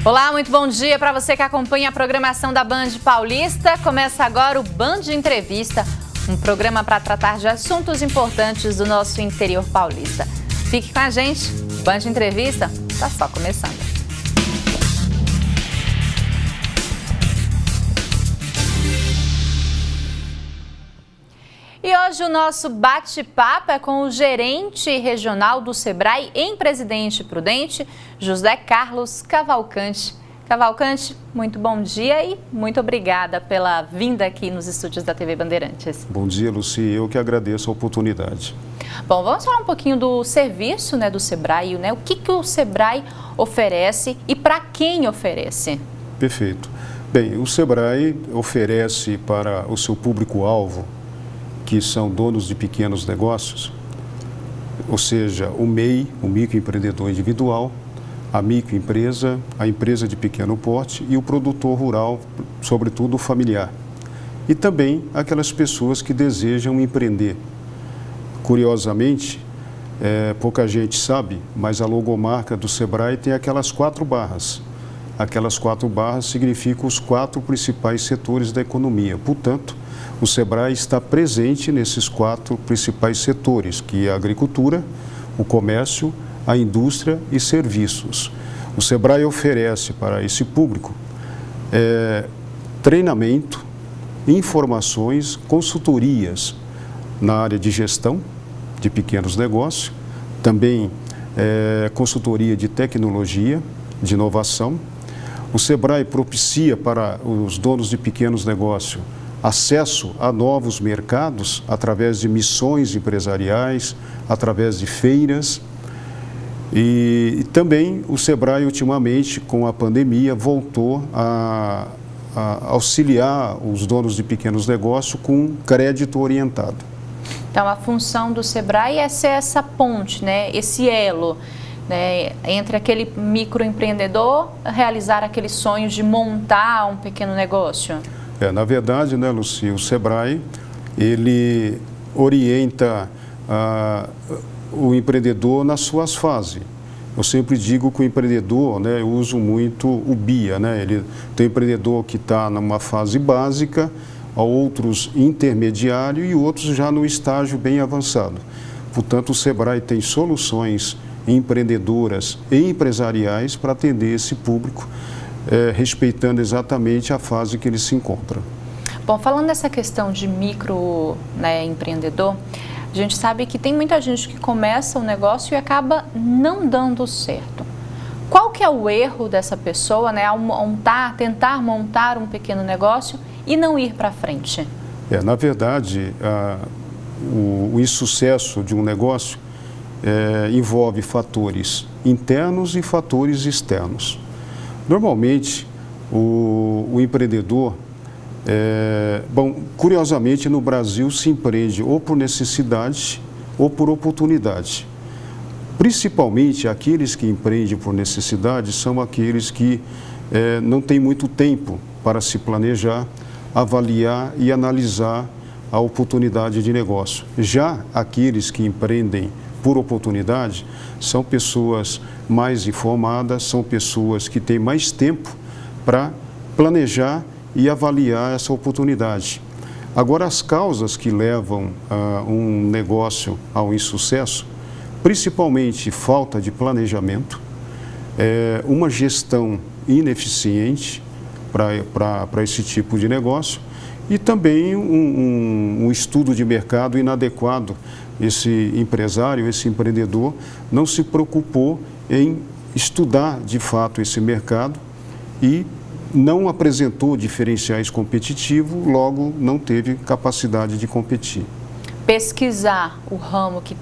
Olá, muito bom dia para você que acompanha a programação da Band Paulista. Começa agora o Band Entrevista, um programa para tratar de assuntos importantes do nosso interior paulista. Fique com a gente, Band Entrevista está só começando. E hoje o nosso bate-papo é com o gerente regional do Sebrae em Presidente Prudente, José Carlos Cavalcante. Cavalcante, muito bom dia e muito obrigada pela vinda aqui nos estúdios da TV Bandeirantes. Bom dia, Luci. Eu que agradeço a oportunidade. Bom, vamos falar um pouquinho do serviço, do Sebrae, O que o Sebrae oferece e para quem oferece? Perfeito. Bem, o Sebrae oferece para o seu público-alvo, que são donos de pequenos negócios, ou seja, o MEI, o microempreendedor individual, a microempresa, a empresa de pequeno porte e o produtor rural, sobretudo familiar. E também aquelas pessoas que desejam empreender. Curiosamente, pouca gente sabe, mas a logomarca do Sebrae tem aquelas 4 barras. Aquelas 4 barras significam os 4 principais setores da economia. Portanto, o Sebrae está presente nesses 4 principais setores, que é a agricultura, o comércio, a indústria e serviços. O Sebrae oferece para esse público treinamento, informações, consultorias na área de gestão de pequenos negócios, também consultoria de tecnologia, de inovação. O Sebrae propicia para os donos de pequenos negócios acesso a novos mercados através de missões empresariais, através de feiras. E também o Sebrae, ultimamente, com a pandemia, voltou a auxiliar os donos de pequenos negócios com crédito orientado. Então, a função do Sebrae é ser essa ponte, esse elo, entre aquele microempreendedor realizar aquele sonho de montar um pequeno negócio. Na verdade, Luci, o Sebrae, ele orienta o empreendedor nas suas fases. Eu sempre digo que o empreendedor, eu uso muito o BIA, Ele tem um empreendedor que está numa fase básica, outros intermediário e outros já no estágio bem avançado. Portanto, o Sebrae tem soluções empreendedoras e empresariais para atender esse público, respeitando exatamente a fase que ele se encontra. Bom, falando dessa questão de microempreendedor, a gente sabe que tem muita gente que começa um negócio e acaba não dando certo. Qual que é o erro dessa pessoa, ao tentar montar um pequeno negócio e não ir para frente? Na verdade, o insucesso de um negócio envolve fatores internos e fatores externos. Normalmente, o empreendedor, curiosamente no Brasil se empreende ou por necessidade ou por oportunidade. Principalmente aqueles que empreendem por necessidade são aqueles que não têm muito tempo para se planejar, avaliar e analisar a oportunidade de negócio. Já aqueles que empreendem por oportunidade são pessoas mais informadas, são pessoas que têm mais tempo para planejar e avaliar essa oportunidade. Agora, as causas que levam um negócio ao insucesso, principalmente falta de planejamento, uma gestão ineficiente para esse tipo de negócio e também um estudo de mercado inadequado. Esse empresário, esse empreendedor, não se preocupou em estudar de fato esse mercado e não apresentou diferenciais competitivos, logo não teve capacidade de competir. Pesquisar o ramo que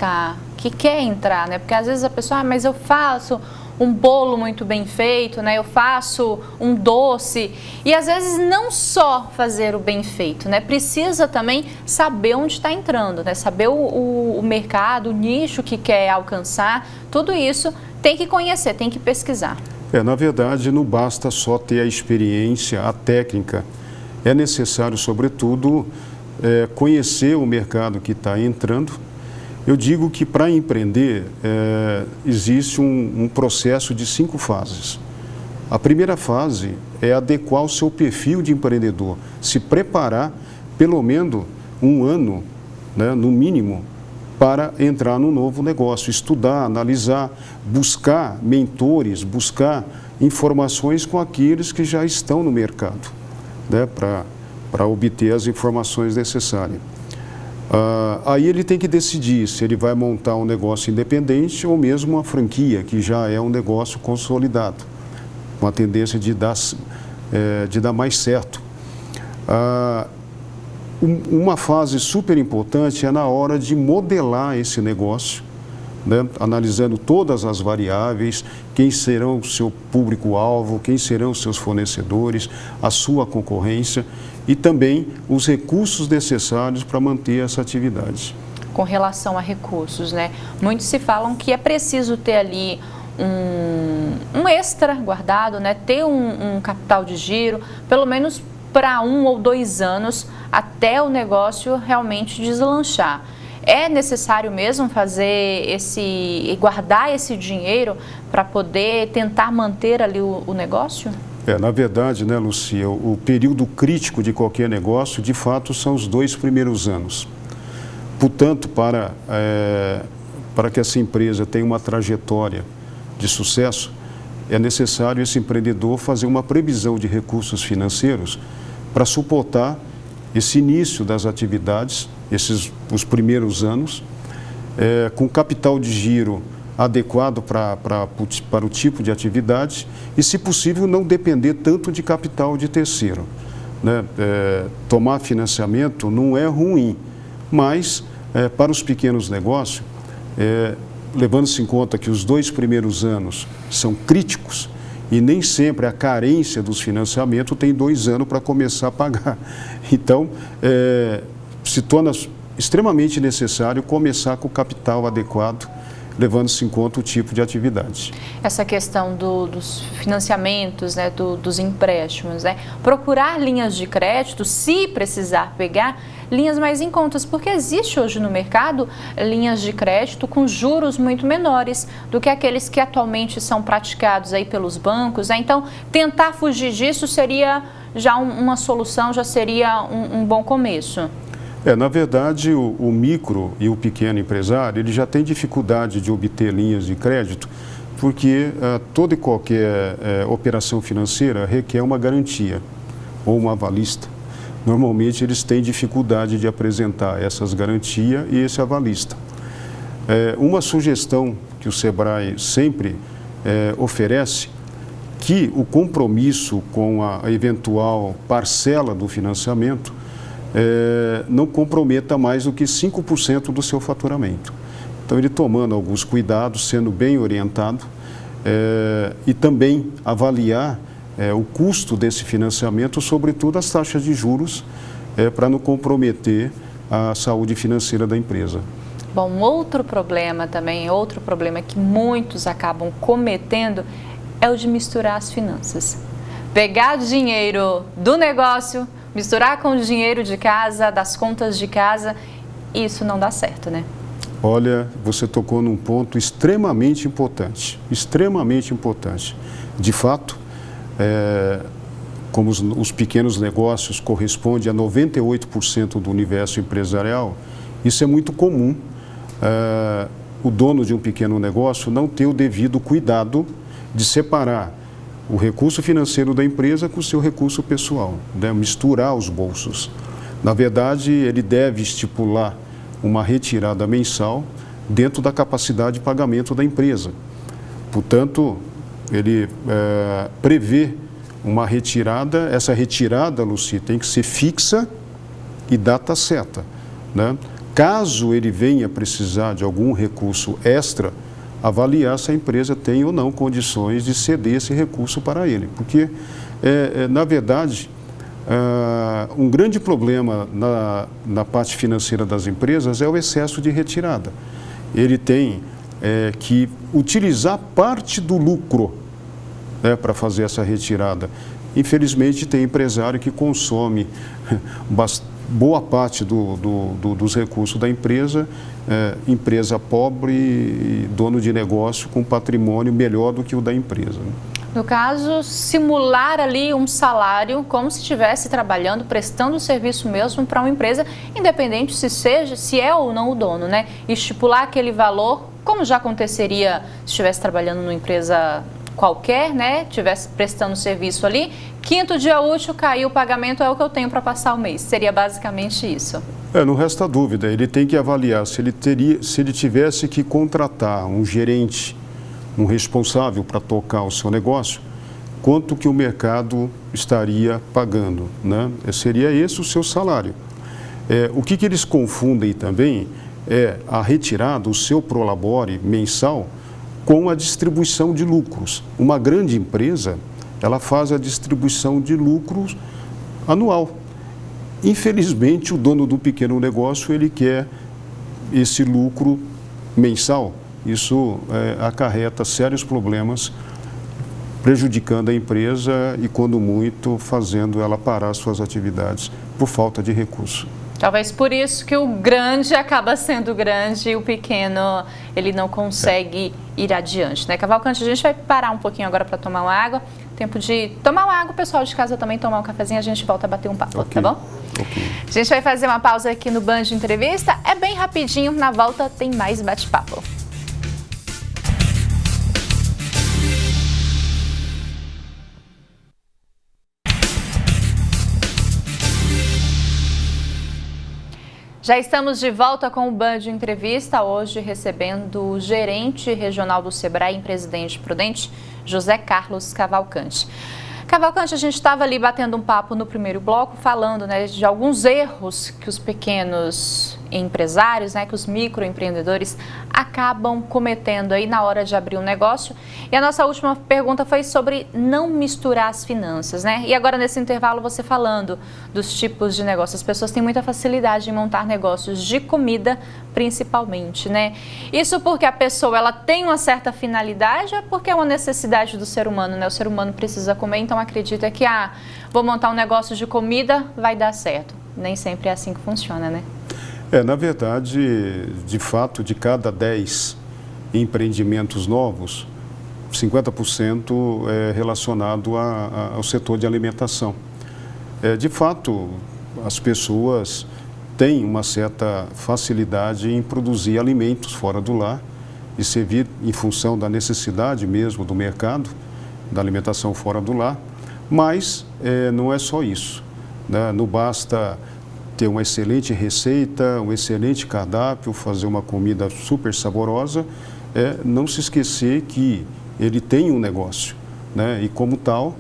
quer entrar, Porque às vezes a pessoa, mas eu faço um bolo muito bem feito, eu faço um doce, e às vezes não só fazer o bem feito, precisa também saber onde está entrando, saber o mercado, o nicho que quer alcançar, tudo isso tem que conhecer, tem que pesquisar. Na verdade, não basta só ter a experiência, a técnica, é necessário, sobretudo, conhecer o mercado que está entrando. Eu digo que para empreender existe um processo de 5 fases. A primeira fase é adequar o seu perfil de empreendedor, se preparar pelo menos um ano, né, no mínimo, para entrar no novo negócio, estudar, analisar, buscar mentores, buscar informações com aqueles que já estão no mercado, né, para obter as informações necessárias. Aí ele tem que decidir se ele vai montar um negócio independente ou mesmo uma franquia, que já é um negócio consolidado, com a tendência de dar mais certo. Uma fase super importante é na hora de modelar esse negócio, né? Analisando todas as variáveis, quem serão o seu público-alvo, quem serão os seus fornecedores, a sua concorrência e também os recursos necessários para manter essa atividade. Com relação a recursos, né? Muitos se falam que é preciso ter ali um extra guardado, né? Ter um capital de giro, pelo menos para 1 ou 2 anos, até o negócio realmente deslanchar. É necessário mesmo guardar esse dinheiro para poder tentar manter ali o negócio? Na verdade, né, Lucia, o período crítico de qualquer negócio, de fato, são os 2 primeiros anos. Portanto, para que essa empresa tenha uma trajetória de sucesso, é necessário esse empreendedor fazer uma previsão de recursos financeiros para suportar esse início das atividades, os primeiros anos, com capital de giro adequado para o tipo de atividade e, se possível, não depender tanto de capital de terceiro, né? Tomar financiamento não é ruim, mas para os pequenos negócios, levando-se em conta que os 2 primeiros anos são críticos e nem sempre a carência dos financiamentos tem 2 anos para começar a pagar. Então, se torna extremamente necessário começar com o capital adequado, levando-se em conta o tipo de atividade. Essa questão dos financiamentos, né, dos empréstimos, né? Procurar linhas de crédito, se precisar pegar linhas mais em contas, porque existe hoje no mercado linhas de crédito com juros muito menores do que aqueles que atualmente são praticados aí pelos bancos, né? Então, tentar fugir disso seria já uma solução, já seria um bom começo. Na verdade, o micro e o pequeno empresário, ele já tem dificuldade de obter linhas de crédito, porque toda e qualquer operação financeira requer uma garantia ou uma avalista. Normalmente, eles têm dificuldade de apresentar essas garantias e esse avalista. Uma sugestão que o SEBRAE sempre oferece, que o compromisso com a eventual parcela do financiamento não comprometa mais do que 5% do seu faturamento. Então, ele tomando alguns cuidados, sendo bem orientado e também avaliar o custo desse financiamento, sobretudo as taxas de juros, para não comprometer a saúde financeira da empresa. Bom, outro problema que muitos acabam cometendo é o de misturar as finanças. Pegar dinheiro do negócio, misturar com o dinheiro de casa, das contas de casa, isso não dá certo, né? Olha, você tocou num ponto extremamente importante, extremamente importante. De fato, como os pequenos negócios correspondem a 98% do universo empresarial, isso é muito comum. O dono de um pequeno negócio não ter o devido cuidado de separar o recurso financeiro da empresa com o seu recurso pessoal, né? Misturar os bolsos. Na verdade, ele deve estipular uma retirada mensal dentro da capacidade de pagamento da empresa. Portanto, ele prevê uma retirada. Essa retirada, Luci, tem que ser fixa e data certa, né? Caso ele venha precisar de algum recurso extra, avaliar se a empresa tem ou não condições de ceder esse recurso para ele. Porque, na verdade, um grande problema na parte financeira das empresas é o excesso de retirada. Ele tem que utilizar parte do lucro, né, para fazer essa retirada. Infelizmente, tem empresário que consome boa parte dos recursos da empresa, empresa pobre e dono de negócio com patrimônio melhor do que o da empresa. No caso, simular ali um salário como se estivesse trabalhando, prestando serviço mesmo para uma empresa, independente se é ou não o dono, né? Estipular aquele valor, como já aconteceria se estivesse trabalhando numa empresa qualquer, né? Estivesse prestando serviço ali, quinto dia útil, caiu o pagamento, é o que eu tenho para passar o mês. Seria basicamente isso. Não resta dúvida, ele tem que avaliar se ele tivesse que contratar um gerente, um responsável para tocar o seu negócio, quanto que o mercado estaria pagando, né? Seria esse o seu salário. O que eles confundem também é a retirada, o seu prolabore mensal, com a distribuição de lucros. Uma grande empresa, ela faz a distribuição de lucros anual. Infelizmente, o dono do pequeno negócio, ele quer esse lucro mensal. Isso acarreta sérios problemas, prejudicando a empresa e, quando muito, fazendo ela parar suas atividades por falta de recurso. Talvez por isso que o grande acaba sendo grande e o pequeno, ele não consegue ir adiante, né? Cavalcante, a gente vai parar um pouquinho agora para tomar uma água. Tempo de tomar uma água, o pessoal de casa também tomar um cafezinho, a gente volta a bater um papo, tá bom? A gente vai fazer uma pausa aqui no Band Entrevista, é bem rapidinho, na volta tem mais bate-papo. Já estamos de volta com o Band Entrevista, hoje recebendo o gerente regional do Sebrae em Presidente Prudente, José Carlos Cavalcante. Cavalcante, a gente estava ali batendo um papo no primeiro bloco, falando, né, de alguns erros que os pequenos empresários, né, que os microempreendedores acabam cometendo aí na hora de abrir um negócio. E a nossa última pergunta foi sobre não misturar as finanças, né? E agora nesse intervalo você falando dos tipos de negócios. As pessoas têm muita facilidade em montar negócios de comida, principalmente, né? Isso porque a pessoa ela tem uma certa finalidade ou porque é uma necessidade do ser humano, né? O ser humano precisa comer, então acredita que vou montar um negócio de comida, vai dar certo. Nem sempre é assim que funciona, né? Na verdade, de fato, de cada 10 empreendimentos novos, 50% é relacionado ao setor de alimentação. De fato, as pessoas têm uma certa facilidade em produzir alimentos fora do lar e servir em função da necessidade mesmo do mercado, da alimentação fora do lar, mas não é só isso, né? Não basta ter uma excelente receita, um excelente cardápio, fazer uma comida super saborosa, não se esquecer que ele tem um negócio, né? E como tal,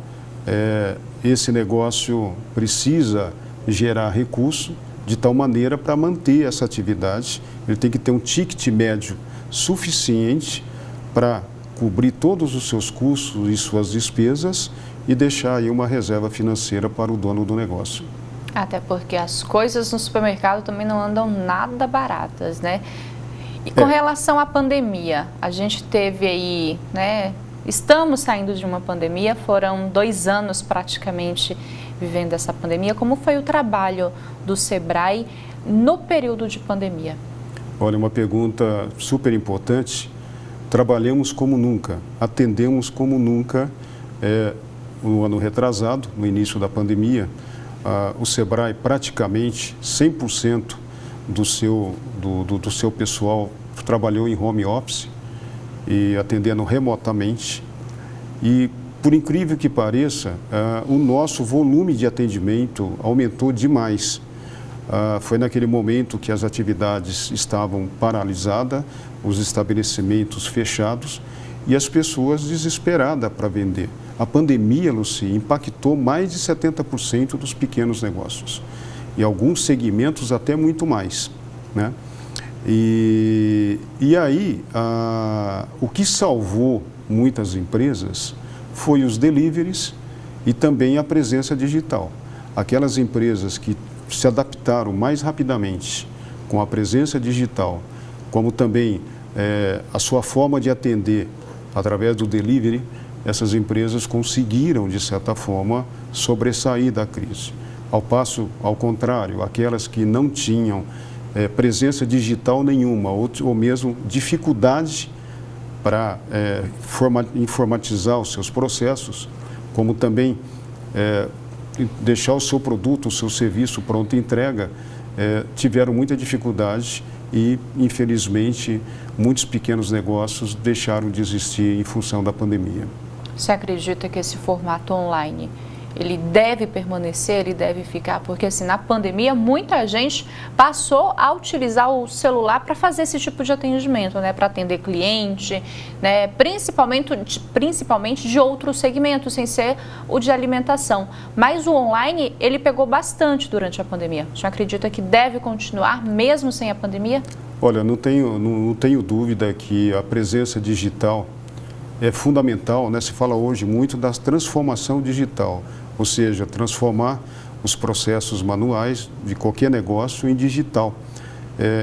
esse negócio precisa gerar recurso de tal maneira para manter essa atividade. Ele tem que ter um ticket médio suficiente para cobrir todos os seus custos e suas despesas e deixar aí uma reserva financeira para o dono do negócio. Até porque as coisas no supermercado também não andam nada baratas, né? E com relação à pandemia, a gente teve aí, né? Estamos saindo de uma pandemia, foram 2 anos praticamente vivendo essa pandemia. Como foi o trabalho do Sebrae no período de pandemia? Olha, uma pergunta super importante. Trabalhamos como nunca, atendemos como nunca. No ano retrasado, no início da pandemia, o Sebrae praticamente 100% do seu pessoal trabalhou em home office e atendendo remotamente. E, por incrível que pareça, o nosso volume de atendimento aumentou demais. Foi naquele momento que as atividades estavam paralisadas, os estabelecimentos fechados e as pessoas desesperadas para vender. A pandemia, Luci, impactou mais de 70% dos pequenos negócios. E alguns segmentos até muito mais, né? E aí, o que salvou muitas empresas foi os deliveries e também a presença digital. Aquelas empresas que se adaptaram mais rapidamente com a presença digital, como também a sua forma de atender através do delivery, essas empresas conseguiram, de certa forma, sobressair da crise. Ao contrário, aquelas que não tinham presença digital nenhuma ou mesmo dificuldade para informatizar os seus processos, como também deixar o seu produto, o seu serviço pronto entrega, tiveram muita dificuldade e, infelizmente, muitos pequenos negócios deixaram de existir em função da pandemia. Você acredita que esse formato online, ele deve permanecer, ele deve ficar? Porque, assim, na pandemia, muita gente passou a utilizar o celular para fazer esse tipo de atendimento, né? Para atender cliente, né? Principalmente de outros segmentos, sem ser o de alimentação. Mas o online, ele pegou bastante durante a pandemia. Você acredita que deve continuar, mesmo sem a pandemia? Olha, não tenho dúvida que a presença digital é fundamental, né? Se fala hoje muito da transformação digital, ou seja, transformar os processos manuais de qualquer negócio em digital,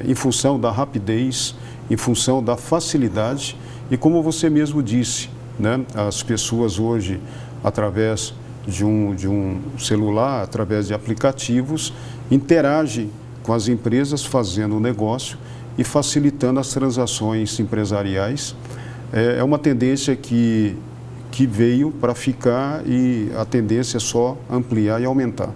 em função da rapidez, em função da facilidade e, como você mesmo disse, né? As pessoas hoje, através de um celular, através de aplicativos, interagem com as empresas fazendo o negócio e facilitando as transações empresariais. É uma tendência que veio para ficar e a tendência é só ampliar e aumentar.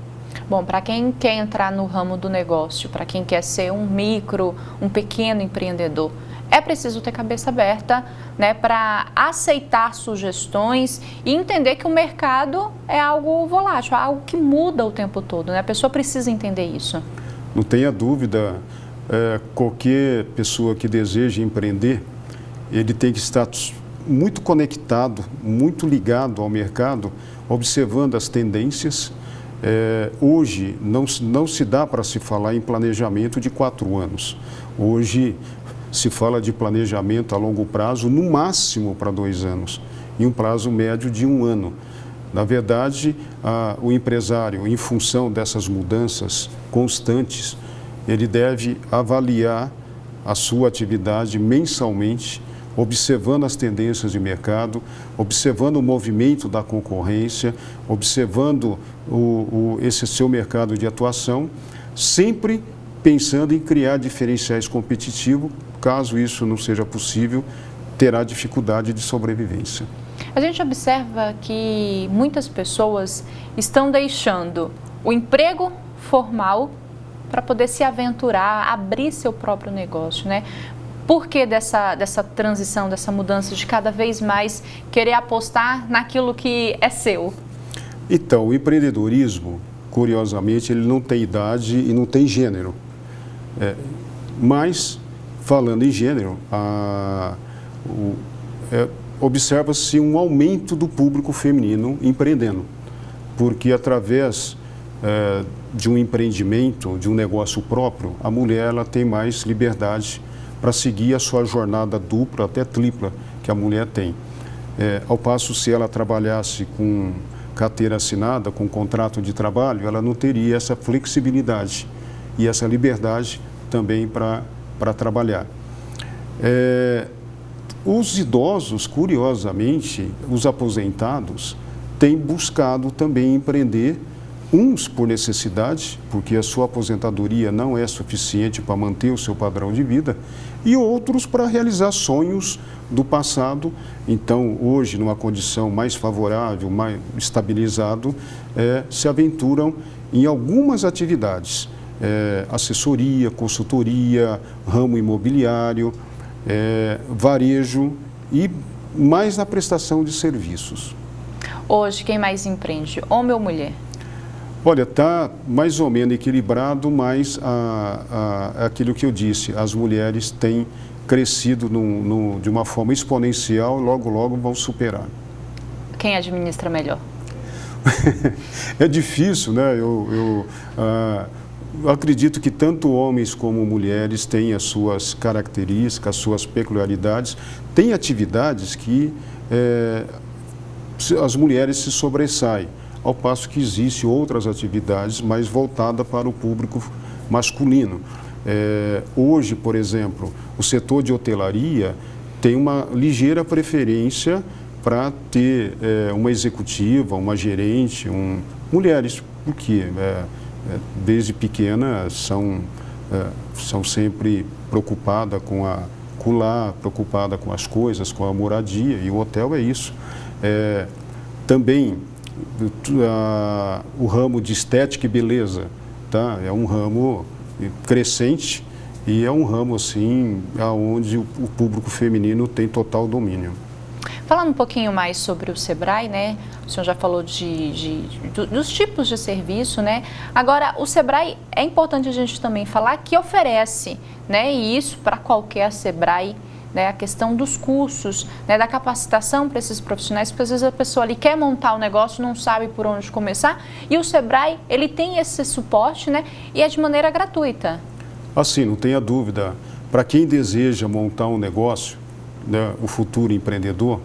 Bom, para quem quer entrar no ramo do negócio, para quem quer ser um pequeno empreendedor, é preciso ter cabeça aberta, né, para aceitar sugestões e entender que o mercado é algo volátil, é algo que muda o tempo todo, né? A pessoa precisa entender isso. Não tenha dúvida, qualquer pessoa que deseja empreender, ele tem que estar muito conectado, muito ligado ao mercado, observando as tendências. Hoje não se dá para se falar em planejamento de 4 anos. Hoje se fala de planejamento a longo prazo, no máximo para 2 anos, e um prazo médio de 1 ano. Na verdade, o empresário, em função dessas mudanças constantes, ele deve avaliar a sua atividade mensalmente, observando as tendências de mercado, observando o movimento da concorrência, observando esse seu mercado de atuação, sempre pensando em criar diferenciais competitivos. Caso isso não seja possível, terá dificuldade de sobrevivência. A gente observa que muitas pessoas estão deixando o emprego formal para poder se aventurar, abrir seu próprio negócio, né? Por que dessa transição, dessa mudança de cada vez mais querer apostar naquilo que é seu? Então, o empreendedorismo, curiosamente, ele não tem idade e não tem gênero. Mas, falando em gênero, observa-se um aumento do público feminino empreendendo, porque através de um empreendimento, de um negócio próprio, a mulher ela tem mais liberdade para seguir a sua jornada dupla, até tripla, que a mulher tem. Ao passo, se ela trabalhasse com carteira assinada, com contrato de trabalho, ela não teria essa flexibilidade e essa liberdade também para trabalhar. Os idosos, curiosamente, os aposentados, têm buscado também empreender, uns por necessidade, porque a sua aposentadoria não é suficiente para manter o seu padrão de vida, e outros para realizar sonhos do passado. Então, hoje, numa condição mais favorável, mais estabilizado, se aventuram em algumas atividades, assessoria, consultoria, ramo imobiliário, varejo e mais na prestação de serviços. Hoje, quem mais empreende, homem ou mulher? Olha, está mais ou menos equilibrado, mas aquilo que eu disse, as mulheres têm crescido de uma forma exponencial e logo vão superar. Quem administra melhor? É difícil, né? Eu acredito que tanto homens como mulheres têm as suas características, as suas peculiaridades. Tem atividades que as mulheres se sobressaem, ao passo que existem outras atividades mais voltadas para o público masculino. Hoje, por exemplo, o setor de hotelaria tem uma ligeira preferência para ter uma executiva, uma gerente, mulheres, porque desde pequenas são sempre preocupadas com circular, preocupada com as coisas, com a moradia, e o hotel é isso. Também o ramo de estética e beleza, tá? É um ramo crescente e é um ramo assim onde o público feminino tem total domínio. Falando um pouquinho mais sobre o Sebrae, né? O senhor já falou dos tipos de serviço, né? Agora, o Sebrae, é importante a gente também falar que oferece, né? E isso para qualquer Sebrae, né? A questão dos cursos, né? Da capacitação para esses profissionais, porque às vezes a pessoa ali quer montar um negócio, não sabe por onde começar, e o Sebrae, ele tem esse suporte, né? E é de maneira gratuita. Assim, não tenha dúvida, para quem deseja montar um negócio, né? O futuro empreendedor,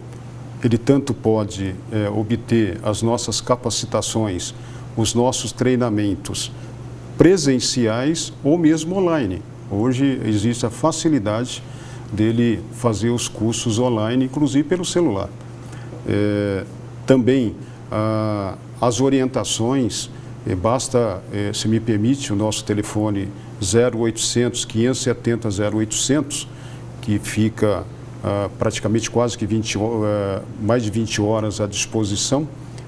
ele tanto pode obter as nossas capacitações, os nossos treinamentos presenciais ou mesmo online. Hoje existe a facilidade dele fazer os cursos online, inclusive pelo celular. Também as orientações, basta, se me permite, o nosso telefone 0800 570 0800, que fica praticamente quase que mais de 20 horas à disposição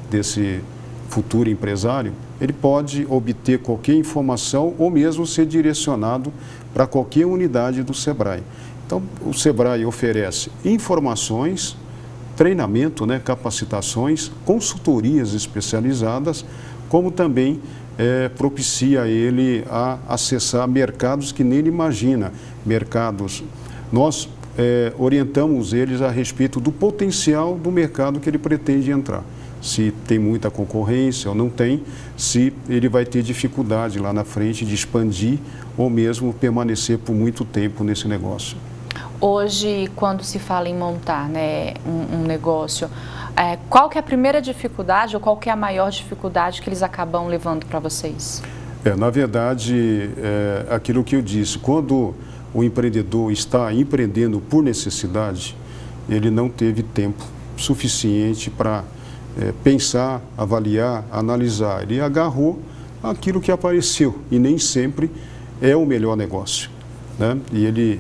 desse futuro empresário, ele pode obter qualquer informação ou mesmo ser direcionado para qualquer unidade do Sebrae. Então, o Sebrae oferece informações, treinamento, né, capacitações, consultorias especializadas, como também propicia a ele a acessar mercados que nem ele imagina. Mercados, nós orientamos eles a respeito do potencial do mercado que ele pretende entrar. Se tem muita concorrência ou não tem, se ele vai ter dificuldade lá na frente de expandir ou mesmo permanecer por muito tempo nesse negócio. Hoje, quando se fala em montar, né, um negócio, qual que é a primeira dificuldade ou qual que é a maior dificuldade que eles acabam levando para vocês? Na verdade, aquilo que eu disse, quando o empreendedor está empreendendo por necessidade, ele não teve tempo suficiente para pensar, avaliar, analisar. Ele agarrou aquilo que apareceu e nem sempre é o melhor negócio, né? E ele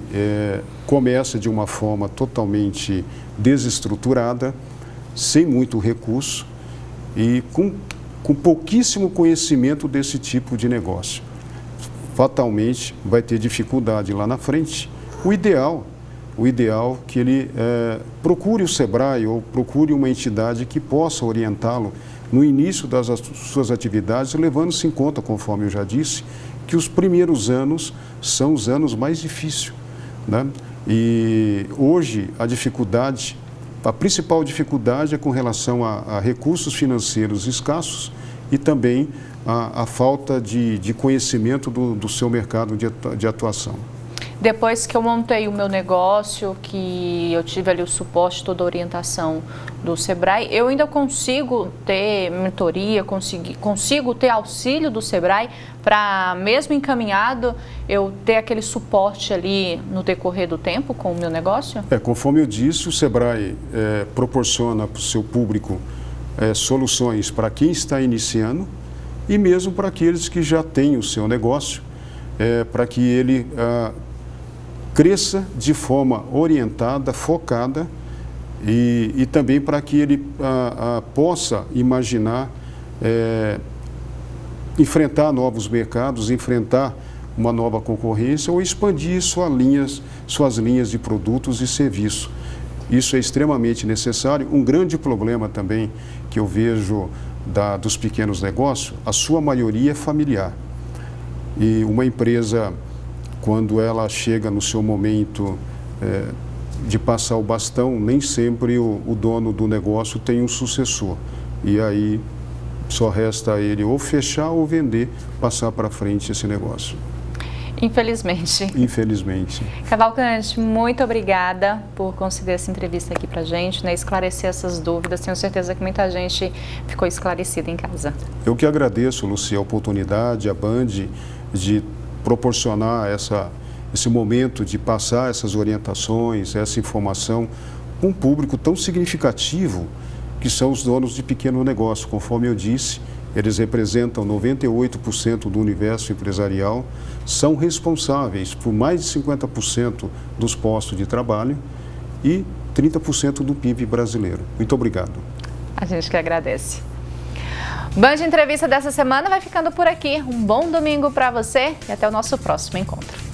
começa de uma forma totalmente desestruturada, sem muito recurso e com pouquíssimo conhecimento desse tipo de negócio. Fatalmente vai ter dificuldade lá na frente. O ideal é que ele procure o Sebrae ou procure uma entidade que possa orientá-lo no início das suas atividades, levando-se em conta, conforme eu já disse, que os primeiros anos são os anos mais difíceis, né? E hoje a principal dificuldade é com relação a recursos financeiros escassos e também a falta de conhecimento do seu mercado de atuação. Depois que eu montei o meu negócio, que eu tive ali o suporte, toda a orientação do Sebrae, eu ainda consigo ter mentoria, consigo ter auxílio do Sebrae para, mesmo encaminhado, eu ter aquele suporte ali no decorrer do tempo com o meu negócio? Conforme eu disse, o Sebrae proporciona para o seu público soluções para quem está iniciando e mesmo para aqueles que já têm o seu negócio, para que ele cresça de forma orientada, focada e também para que ele possa imaginar enfrentar novos mercados, enfrentar uma nova concorrência ou expandir suas linhas de produtos e serviços. Isso é extremamente necessário. Um grande problema também que eu vejo dos pequenos negócios, a sua maioria é familiar. E uma empresa, quando ela chega no seu momento de passar o bastão, nem sempre o dono do negócio tem um sucessor. E aí só resta ele ou fechar ou vender, passar para frente esse negócio. Infelizmente. Infelizmente. Cavalcante, muito obrigada por conceder essa entrevista aqui pra gente, né, esclarecer essas dúvidas. Tenho certeza que muita gente ficou esclarecida em casa. Eu que agradeço, Lucia, a oportunidade, a Band, de proporcionar esse momento de passar essas orientações, essa informação com um público tão significativo que são os donos de pequeno negócio. Conforme eu disse, Eles representam 98% do universo empresarial, são responsáveis por mais de 50% dos postos de trabalho e 30% do PIB brasileiro. Muito obrigado. A gente que agradece. Band Entrevista dessa semana vai ficando por aqui. Um bom domingo para você e até o nosso próximo encontro.